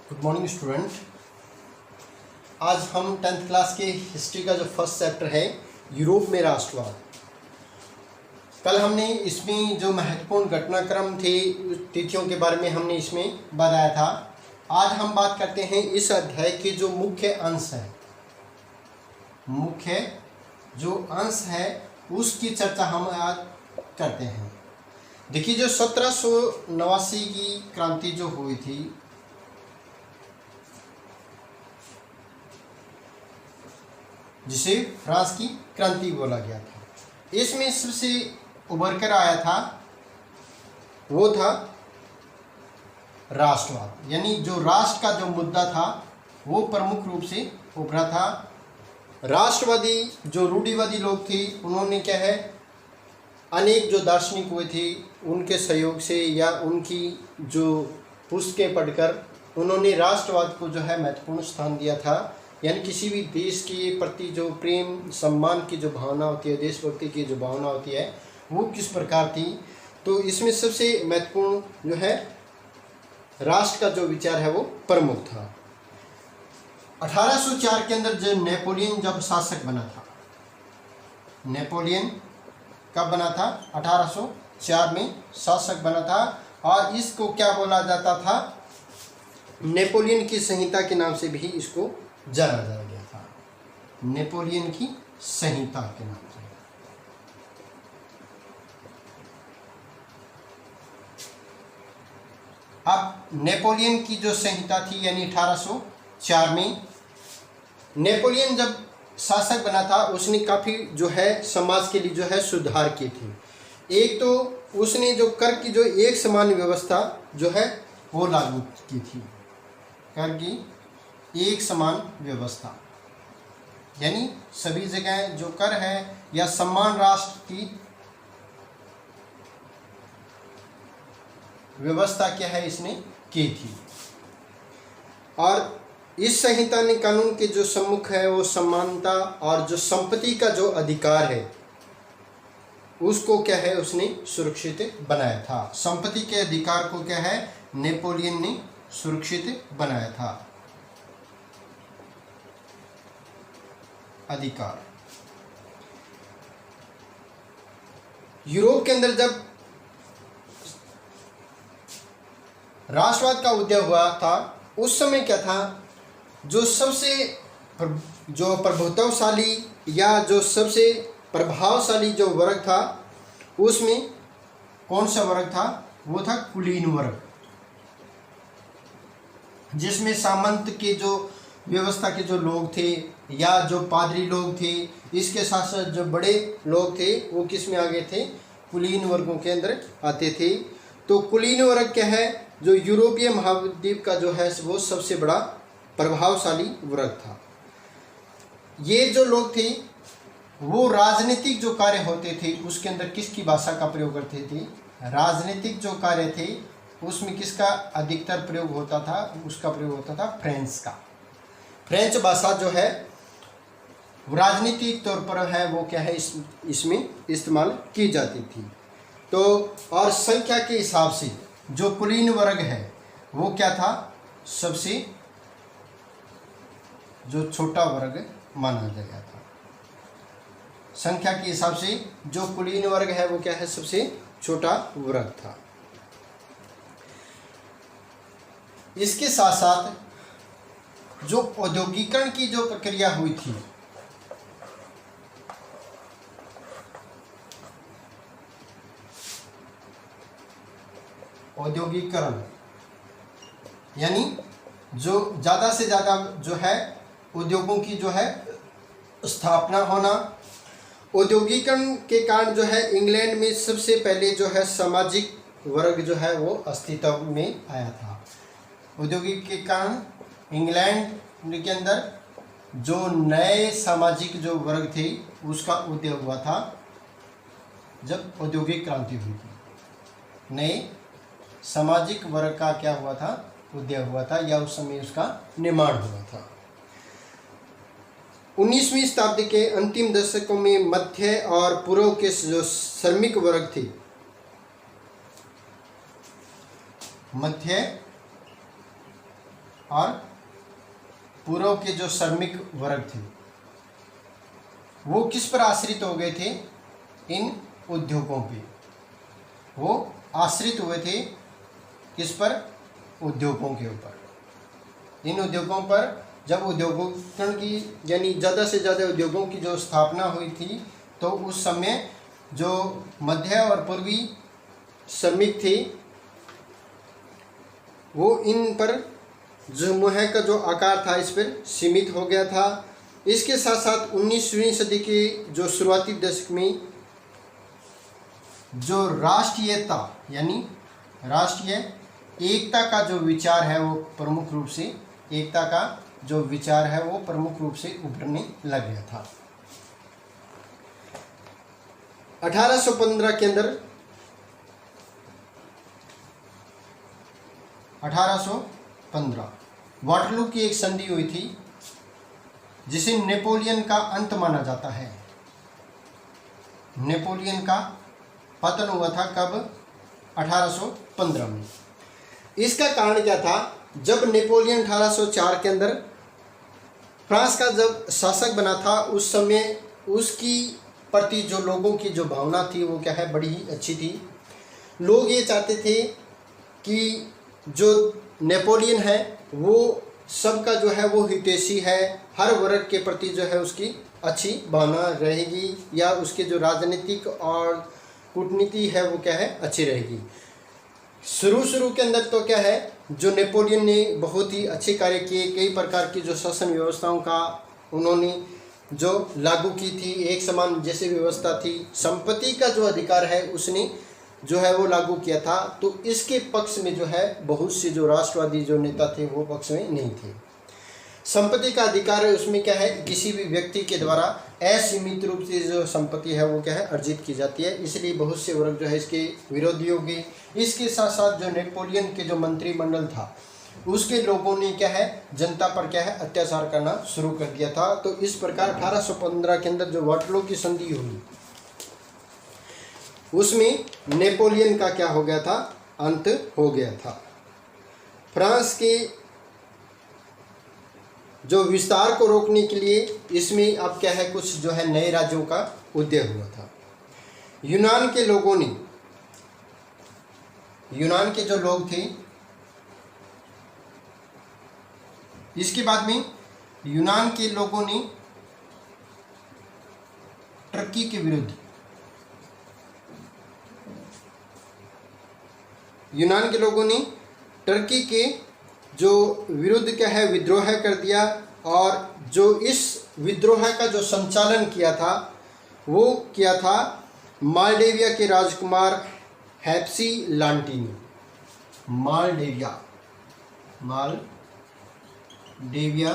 Good morning student. आज हम 10th class के हिस्ट्री का जो फर्स्ट चैप्टर है यूरोप में राष्ट्रवाद। कल हमने इसमें जो महत्वपूर्ण घटनाक्रम थे तिथियों के बारे में हमने इसमें बताया था। आज हम बात करते हैं इस अध्याय के जो मुख्य अंश है, मुख्य जो अंश है उसकी चर्चा हम आज करते हैं। देखिए, जो 1789 की क्रांति जो हुई थी, जिसे फ्रांस की क्रांति बोला गया था, इसमें सबसे उभर कर आया था वो था राष्ट्रवाद। यानी जो राष्ट्र का जो मुद्दा था वो प्रमुख रूप से उभरा था। राष्ट्रवादी जो रूढ़िवादी लोग थे उन्होंने क्या है, अनेक जो दार्शनिक हुए थे उनके सहयोग से या उनकी जो पुस्तकें पढ़कर उन्होंने राष्ट्रवाद को जो है महत्वपूर्ण स्थान दिया था। यानी किसी भी देश के प्रति जो प्रेम सम्मान की जो भावना होती है, देशभक्ति की जो भावना होती है, वो किस प्रकार थी। तो इसमें सबसे महत्वपूर्ण जो है राष्ट्र का जो विचार है वो प्रमुख था। 1804 के अंदर जब नेपोलियन जब शासक बना था, नेपोलियन कब बना था? 1804 में शासक बना था और इसको क्या बोला जाता था? नेपोलियन की संहिता के नाम से भी इसको जाना गया था, नेपोलियन की संहिता के नाम से। अब नेपोलियन की जो संहिता थी यानी 1804 में नेपोलियन जब शासक बना था उसने काफ़ी जो है समाज के लिए जो है सुधार किए थे। एक तो उसने जो कर की जो एक समान व्यवस्था जो है वो लागू की थी, कर की एक समान व्यवस्था, यानी सभी जगह जो कर है या समान राष्ट्र की व्यवस्था क्या है इसने की थी। और इस संहिता ने कानून के जो सम्मुख है वो समानता और जो संपत्ति का जो अधिकार है उसको क्या है उसने सुरक्षित बनाया था। संपत्ति के अधिकार को क्या है नेपोलियन ने सुरक्षित बनाया था। अधिकार यूरोप के अंदर जब राष्ट्रवाद का उदय हुआ था उस समय क्या था, जो सबसे जो प्रभुत्वशाली या जो सबसे प्रभावशाली जो वर्ग था उसमें कौन सा वर्ग था? वो था कुलीन वर्ग, जिसमें सामंत के जो व्यवस्था के जो लोग थे या जो पादरी लोग थे, इसके साथ साथ जो बड़े लोग थे वो किस में आ गए थे? कुलीन वर्गों के अंदर आते थे। तो कुलीन वर्ग क्या है, जो यूरोपीय महाद्वीप का जो है वो सबसे बड़ा प्रभावशाली वर्ग था। ये जो लोग थे वो राजनीतिक जो कार्य होते थे उसके अंदर किसकी भाषा का प्रयोग करते थे? राजनीतिक जो कार्य थे उसमें किसका अधिकतर प्रयोग होता था? उसका प्रयोग होता था फ्रेंच का। फ्रेंच भाषा जो है राजनीतिक तौर पर है वो क्या है इसमें इस्तेमाल की जाती थी। तो और संख्या के हिसाब से जो कुलीन वर्ग है वो क्या था? सबसे जो छोटा वर्ग माना गया था। संख्या के हिसाब से जो कुलीन वर्ग है वो क्या है? सबसे छोटा वर्ग था। इसके साथ साथ जो औद्योगिकरण की जो प्रक्रिया हुई थी, औद्योगिकरण यानी जो ज़्यादा से ज़्यादा जो है उद्योगों की जो है स्थापना होना। औद्योगिकरण के कारण जो है इंग्लैंड में सबसे पहले जो है सामाजिक वर्ग जो है वो अस्तित्व में आया था। औद्योगिक के कारण इंग्लैंड के अंदर जो नए सामाजिक जो वर्ग थे उसका उदय हुआ था जब औद्योगिक क्रांति हुई थी। नए सामाजिक वर्ग का क्या हुआ था? उदय हुआ था या उस समय उसका निर्माण हुआ था। 19वीं शताब्दी के अंतिम दशकों में मध्य और पूर्व के जो श्रमिक वर्ग थे, मध्य और पूर्व के जो श्रमिक वर्ग थे वो किस पर आश्रित हो गए थे? इन उद्योगों पे वो आश्रित हुए थे। किस पर? उद्योगों के ऊपर। इन उद्योगों पर जब उद्योगीकरण की यानी ज़्यादा से ज़्यादा उद्योगों की जो स्थापना हुई थी तो उस समय जो मध्य और पूर्वी श्रमिक थे वो इन पर जो मुहैया का जो आकार था इस पर सीमित हो गया था। इसके साथ साथ 19वीं सदी के जो शुरुआती दशक में जो राष्ट्रीयता यानी राष्ट्रीय एकता का जो विचार है वो प्रमुख रूप से एकता का जो विचार है वो प्रमुख रूप से उभरने लग गया था। 1815 के अंदर 1815 वाटरलू की एक संधि हुई थी जिसे नेपोलियन का अंत माना जाता है। नेपोलियन का पतन हुआ था कब? 1815 में। इसका कारण क्या था? जब नेपोलियन 1804 के अंदर फ्रांस का जब शासक बना था उस समय उसकी प्रति जो लोगों की जो भावना थी वो क्या है, बड़ी ही अच्छी थी। लोग ये चाहते थे कि जो नेपोलियन है वो सबका जो है वो हितैषी है, हर वर्ग के प्रति जो है उसकी अच्छी भावना रहेगी या उसके जो राजनीतिक और कूटनीति है वो क्या है, अच्छी रहेगी। शुरू के अंदर तो क्या है, जो नेपोलियन ने बहुत ही अच्छे कार्य किए, कई प्रकार की जो शासन व्यवस्थाओं का उन्होंने जो लागू की थी, एक समान जैसे व्यवस्था थी, संपत्ति का जो अधिकार है उसने जो है वो लागू किया था। तो इसके पक्ष में जो है बहुत से जो राष्ट्रवादी जो नेता थे वो पक्ष में नहीं थे। संपत्ति का अधिकार है उसमें क्या है, किसी भी व्यक्ति के द्वारा असीमित रूप से जो संपत्ति है वो क्या है, अर्जित की जाती है, इसलिए बहुत से वर्ग जो है इसके विरोधी हो गए। इसके साथ साथ जो नेपोलियन के जो मंत्रिमंडल था उसके लोगों ने क्या है, जनता पर क्या है, अत्याचार करना शुरू कर दिया था। तो इस प्रकार 1815 के अंदर जो वाटरलू की संधि हुई उसमें नेपोलियन का क्या हो गया था, अंत हो गया था। फ्रांस के जो विस्तार को रोकने के लिए इसमें अब क्या है, कुछ जो है नए राज्यों का उदय हुआ था। यूनान के लोगों ने, यूनान के जो लोग थे, इसके बाद में यूनान के लोगों ने टर्की के विरुद्ध, यूनान के लोगों ने टर्की के जो विरुद्ध क्या है, विद्रोह कर दिया। और जो इस विद्रोह का जो संचालन किया था वो किया था मालडेविया के राजकुमार हैप्सी लांटी ने। मालडेविया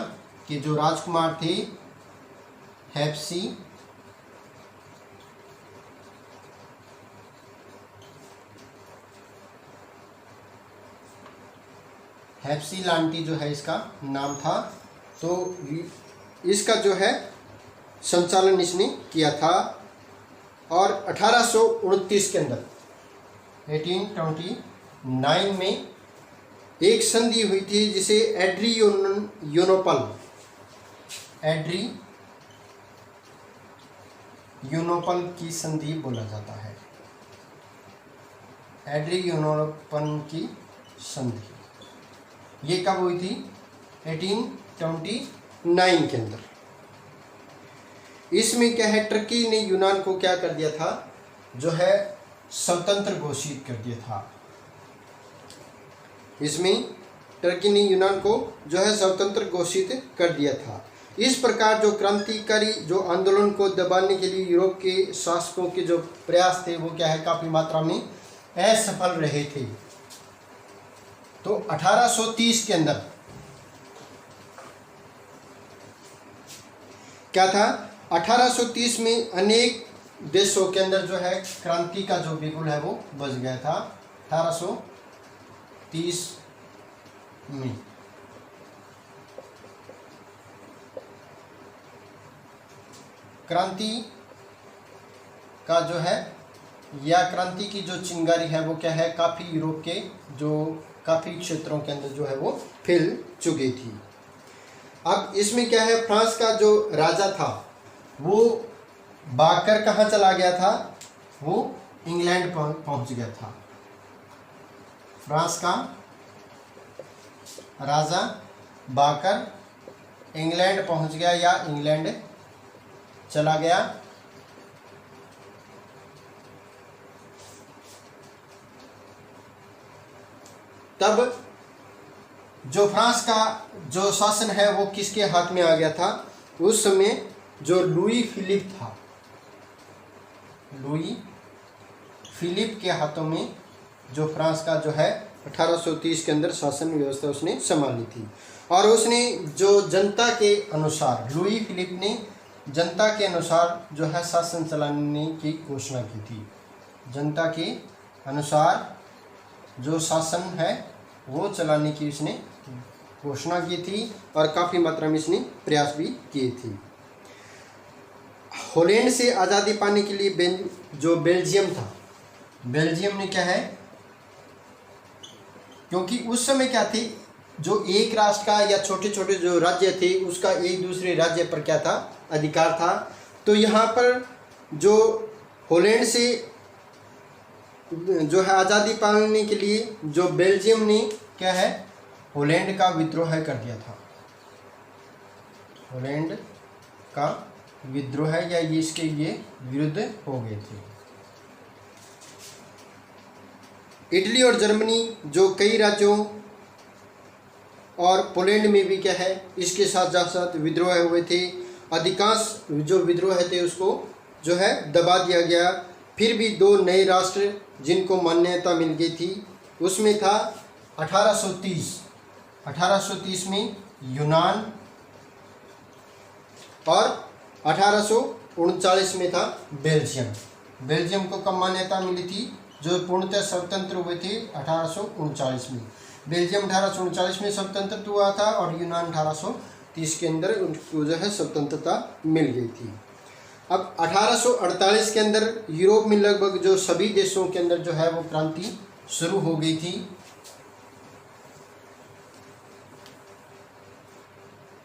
के जो राजकुमार थे हैप्सी लांटी जो है इसका नाम था। तो इसका जो है संचालन इसने किया था। और 1829 के अंदर 1829 में एक संधि हुई थी जिसे एड्रियोनोपल की संधि बोला जाता है। एड्रियोनोपल की संधि ये कब हुई थी? 1829 के अंदर। इसमें क्या है, टर्की ने यूनान को क्या कर दिया था, जो है स्वतंत्र घोषित कर दिया था। इसमें टर्की ने यूनान को जो है स्वतंत्र घोषित कर दिया था। इस प्रकार जो क्रांतिकारी जो आंदोलन को दबाने के लिए यूरोप के शासकों के जो प्रयास थे वो क्या है, काफ़ी मात्रा में असफल रहे थे। तो 1830 के अंदर क्या था, 1830 में अनेक देशों के अंदर जो है क्रांति का जो बिगुल है वो बज गया था। 1830 में क्रांति का जो है या क्रांति की जो चिंगारी है वो क्या है, काफ़ी यूरोप के जो काफ़ी क्षेत्रों के अंदर जो है वो फैल चुकी थी। अब इसमें क्या है, फ्रांस का जो राजा था वो भागकर कहाँ चला गया था, वो इंग्लैंड पहुंच गया था। फ्रांस का राजा भागकर इंग्लैंड पहुंच गया या इंग्लैंड चला गया। तब जो फ्रांस का जो शासन है वो किसके हाथ में आ गया था, उस समय जो लुई फिलिप था, लुई फिलिप के हाथों में जो फ्रांस का जो है 1830 के अंदर शासन व्यवस्था उसने संभाली थी। और उसने जो जनता के अनुसार, लुई फिलिप ने जनता के अनुसार जो है शासन चलाने की घोषणा की थी। जनता के अनुसार जो शासन है वो चलाने की उसने घोषणा की थी और काफ़ी मात्रा में इसने प्रयास भी किए थे। हॉलैंड से आज़ादी पाने के लिए जो बेल्जियम था, बेल्जियम ने क्या है, क्योंकि उस समय क्या थी, जो एक राष्ट्र का या छोटे छोटे जो राज्य थे उसका एक दूसरे राज्य पर क्या था, अधिकार था। तो यहाँ पर जो हॉलैंड से जो है आज़ादी पाने के लिए जो बेल्जियम ने क्या है, हॉलैंड का विद्रोह कर दिया था। हॉलैंड का विद्रोह या ये इसके लिए विरुद्ध हो गए थे। इटली और जर्मनी जो कई राज्यों और पोलैंड में भी क्या है इसके साथ साथ विद्रोह हुए थे। अधिकांश जो विद्रोह थे उसको जो है दबा दिया गया। फिर भी दो नए राष्ट्र जिनको मान्यता मिल गई थी उसमें था 1830 में यूनान और 1839 में था बेल्जियम। बेल्जियम को कब मान्यता मिली थी, जो पूर्णतः स्वतंत्र हुए थे 1839 में। बेल्जियम 1839 में स्वतंत्र हुआ था और यूनान 1830 के अंदर उनको जो है स्वतंत्रता मिल गई थी। अब 1848 के अंदर यूरोप में लगभग जो सभी देशों के अंदर जो है वो क्रांति शुरू हो गई थी।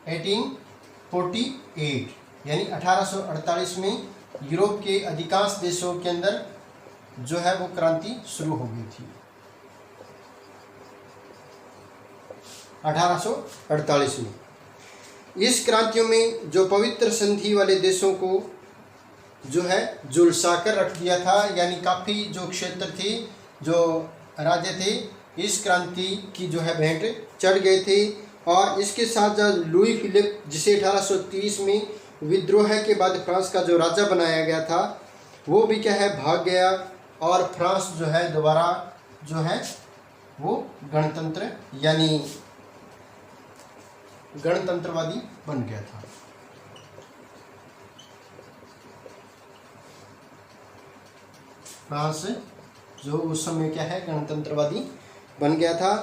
1848 यानी 1848 में यूरोप के अधिकांश देशों के अंदर जो है वो क्रांति शुरू हो गई थी 1848 में। इस क्रांतियों में जो पवित्र संधि वाले देशों को जो है झुलसाकर रख दिया था, यानी काफ़ी जो क्षेत्र थे, जो राज्य थे, इस क्रांति की जो है भेंट चढ़ गए थे। और इसके साथ जो लुई फिलिप, जिसे 1830 में विद्रोह के बाद फ्रांस का जो राजा बनाया गया था, वो भी क्या है भाग गया और फ्रांस जो है दोबारा जो है वो गणतंत्र यानी गणतंत्रवादी बन गया था। फ्रांस जो उस समय क्या है गणतंत्रवादी बन गया था।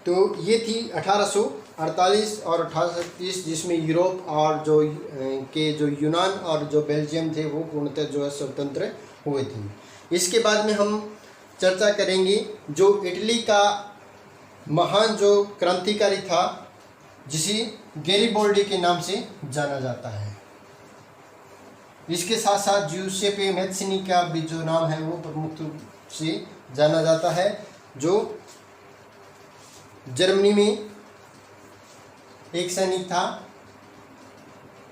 तो ये थी 1848 और 1830 जिसमें यूरोप और जो यूनान और जो बेल्जियम थे वो पूर्णतः जो है स्वतंत्र हुए थे। इसके बाद में हम चर्चा करेंगे जो इटली का महान जो क्रांतिकारी था जिसे गैरिबोल्डी के नाम से जाना जाता है। इसके साथ साथ ज्यूसेppe मैत्सिनी का भी जो नाम है वो प्रमुख रूप से जाना जाता है, जो जर्मनी में एक सैनिक था।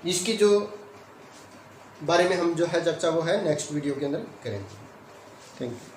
इसकी जो बारे में हम जो है चर्चा वो है नेक्स्ट वीडियो के अंदर करेंगे। Thank you.